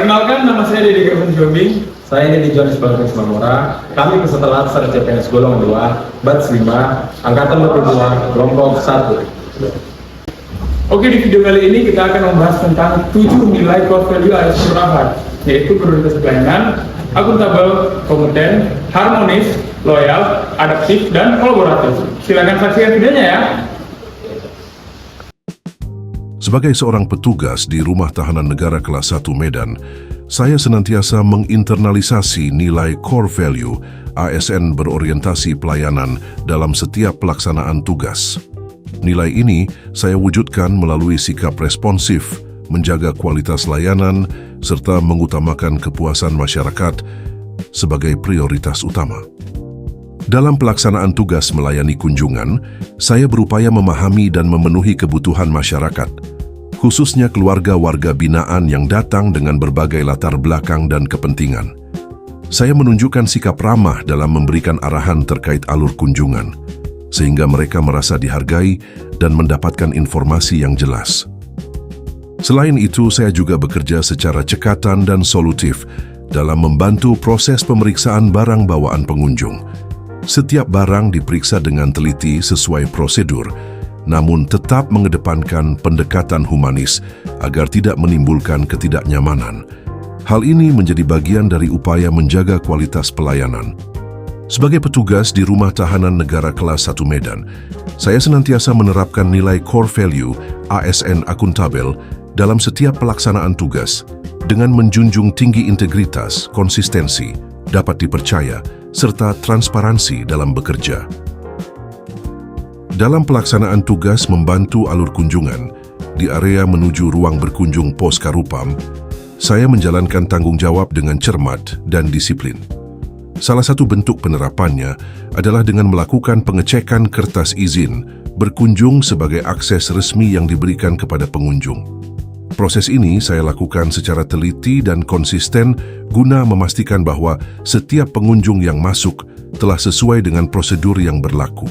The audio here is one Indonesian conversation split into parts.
Perkenalkan, nama saya Deddy Kevin Jombing. Saya ini di Johannes Balkis Mamora. Kami peserta latsar CPNS golongan 2, batch 5, angkatan 22, kelompok 1. Oke, di video kali ini kita akan membahas tentang 7 nilai core value ASN Rahmat, yaitu prioritas pelayanan, akuntabel, kompeten, harmonis, loyal, adaptif, dan kolaboratif. Silakan saksikan videonya ya. Sebagai seorang petugas di Rumah Tahanan Negara Kelas 1 Medan, saya senantiasa menginternalisasi nilai core value ASN berorientasi pelayanan dalam setiap pelaksanaan tugas. Nilai ini saya wujudkan melalui sikap responsif, menjaga kualitas layanan, serta mengutamakan kepuasan masyarakat sebagai prioritas utama. Dalam pelaksanaan tugas melayani kunjungan, saya berupaya memahami dan memenuhi kebutuhan masyarakat, khususnya keluarga warga binaan yang datang dengan berbagai latar belakang dan kepentingan. Saya menunjukkan sikap ramah dalam memberikan arahan terkait alur kunjungan, sehingga mereka merasa dihargai dan mendapatkan informasi yang jelas. Selain itu, saya juga bekerja secara cekatan dan solutif dalam membantu proses pemeriksaan barang bawaan pengunjung. Setiap barang diperiksa dengan teliti sesuai prosedur, namun tetap mengedepankan pendekatan humanis agar tidak menimbulkan ketidaknyamanan. Hal ini menjadi bagian dari upaya menjaga kualitas pelayanan. Sebagai petugas di Rumah Tahanan Negara Kelas 1 Medan, saya senantiasa menerapkan nilai core value ASN akuntabel dalam setiap pelaksanaan tugas dengan menjunjung tinggi integritas, konsistensi, dapat dipercaya, serta transparansi dalam bekerja. Dalam pelaksanaan tugas membantu alur kunjungan di area menuju ruang berkunjung pos Karupam, saya menjalankan tanggung jawab dengan cermat dan disiplin. Salah satu bentuk penerapannya adalah dengan melakukan pengecekan kertas izin berkunjung sebagai akses resmi yang diberikan kepada pengunjung. Proses ini saya lakukan secara teliti dan konsisten guna memastikan bahwa setiap pengunjung yang masuk telah sesuai dengan prosedur yang berlaku.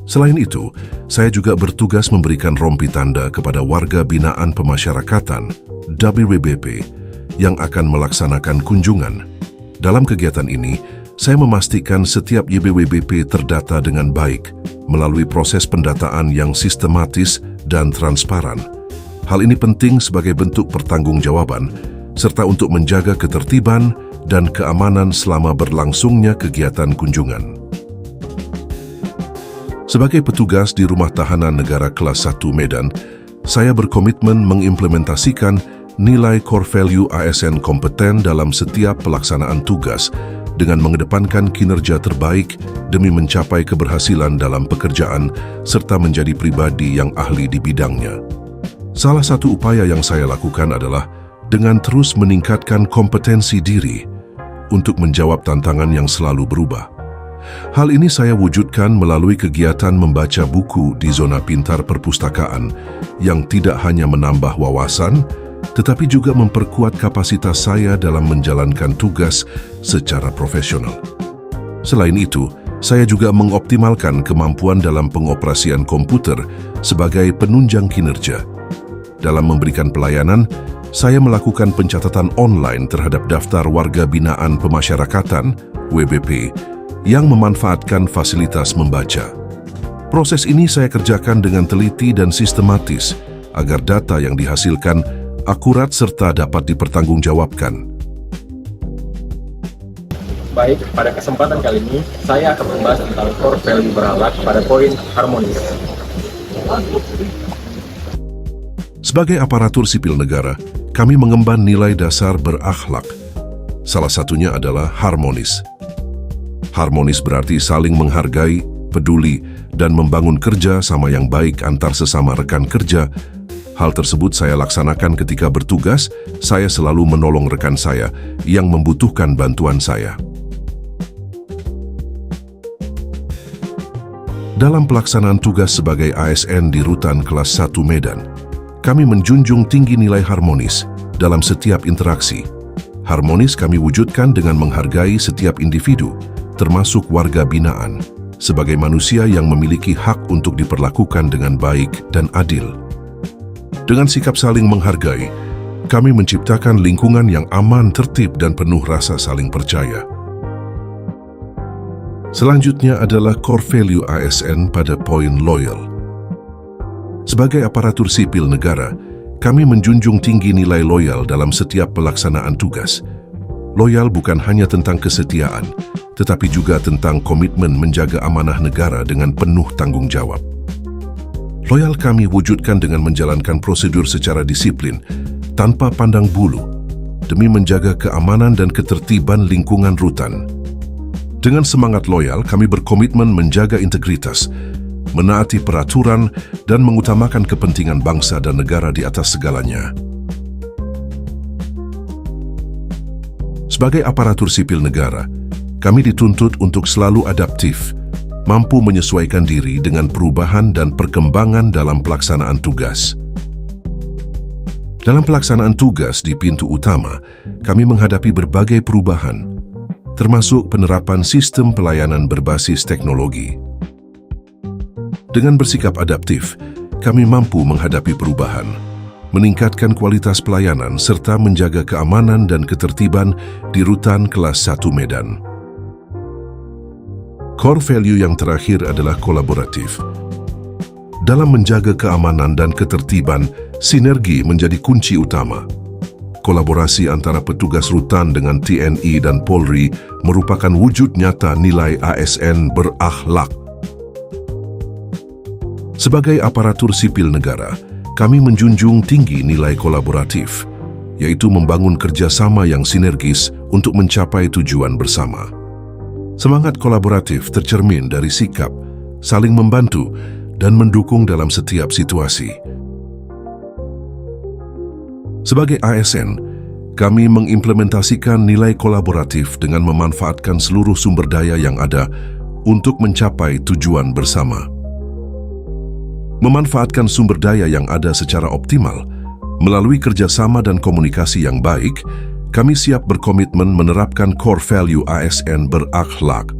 Selain itu, saya juga bertugas memberikan rompi tanda kepada warga binaan pemasyarakatan (WBP) yang akan melaksanakan kunjungan. Dalam kegiatan ini, saya memastikan setiap YBWBP terdata dengan baik melalui proses pendataan yang sistematis dan transparan. Hal ini penting sebagai bentuk pertanggungjawaban serta untuk menjaga ketertiban dan keamanan selama berlangsungnya kegiatan kunjungan. Sebagai petugas di Rumah Tahanan Negara Kelas 1 Medan, saya berkomitmen mengimplementasikan nilai core value ASN kompeten dalam setiap pelaksanaan tugas dengan mengedepankan kinerja terbaik demi mencapai keberhasilan dalam pekerjaan serta menjadi pribadi yang ahli di bidangnya. Salah satu upaya yang saya lakukan adalah dengan terus meningkatkan kompetensi diri untuk menjawab tantangan yang selalu berubah. Hal ini saya wujudkan melalui kegiatan membaca buku di zona pintar perpustakaan yang tidak hanya menambah wawasan, tetapi juga memperkuat kapasitas saya dalam menjalankan tugas secara profesional. Selain itu, saya juga mengoptimalkan kemampuan dalam pengoperasian komputer sebagai penunjang kinerja. Dalam memberikan pelayanan, saya melakukan pencatatan online terhadap daftar warga binaan pemasyarakatan (WBP) yang memanfaatkan fasilitas membaca. Proses ini saya kerjakan dengan teliti dan sistematis agar data yang dihasilkan akurat serta dapat dipertanggungjawabkan. Baik, pada kesempatan kali ini, saya akan membahas tentang core value berakhlak pada poin harmonis. Sebagai aparatur sipil negara, kami mengemban nilai dasar berakhlak. Salah satunya adalah harmonis. Harmonis berarti saling menghargai, peduli, dan membangun kerja sama yang baik antar sesama rekan kerja. Hal tersebut saya laksanakan ketika bertugas, saya selalu menolong rekan saya yang membutuhkan bantuan saya. Dalam pelaksanaan tugas sebagai ASN di Rutan Kelas 1 Medan, kami menjunjung tinggi nilai harmonis dalam setiap interaksi. Harmonis kami wujudkan dengan menghargai setiap individu, termasuk warga binaan, sebagai manusia yang memiliki hak untuk diperlakukan dengan baik dan adil. Dengan sikap saling menghargai, kami menciptakan lingkungan yang aman, tertib, dan penuh rasa saling percaya. Selanjutnya adalah core value ASN pada poin loyal. Sebagai aparatur sipil negara, kami menjunjung tinggi nilai loyal dalam setiap pelaksanaan tugas. Loyal bukan hanya tentang kesetiaan, tetapi juga tentang komitmen menjaga amanah negara dengan penuh tanggung jawab. Loyal kami wujudkan dengan menjalankan prosedur secara disiplin, tanpa pandang bulu, demi menjaga keamanan dan ketertiban lingkungan rutan. Dengan semangat loyal, kami berkomitmen menjaga integritas, menaati peraturan, dan mengutamakan kepentingan bangsa dan negara di atas segalanya. Sebagai aparatur sipil negara, kami dituntut untuk selalu adaptif, mampu menyesuaikan diri dengan perubahan dan perkembangan dalam pelaksanaan tugas. Dalam pelaksanaan tugas di pintu utama, kami menghadapi berbagai perubahan, termasuk penerapan sistem pelayanan berbasis teknologi. Dengan bersikap adaptif, kami mampu menghadapi perubahan, meningkatkan kualitas pelayanan serta menjaga keamanan dan ketertiban di rutan kelas 1 Medan. Core value yang terakhir adalah kolaboratif. Dalam menjaga keamanan dan ketertiban, sinergi menjadi kunci utama. Kolaborasi antara petugas rutan dengan TNI dan Polri merupakan wujud nyata nilai ASN berakhlak. Sebagai aparatur sipil negara, kami menjunjung tinggi nilai kolaboratif, yaitu membangun kerjasama yang sinergis untuk mencapai tujuan bersama. Semangat kolaboratif tercermin dari sikap, saling membantu, dan mendukung dalam setiap situasi. Sebagai ASN, kami mengimplementasikan nilai kolaboratif dengan memanfaatkan seluruh sumber daya yang ada untuk mencapai tujuan bersama. Memanfaatkan sumber daya yang ada secara optimal, melalui kerjasama dan komunikasi yang baik, kami siap berkomitmen menerapkan core value ASN berakhlak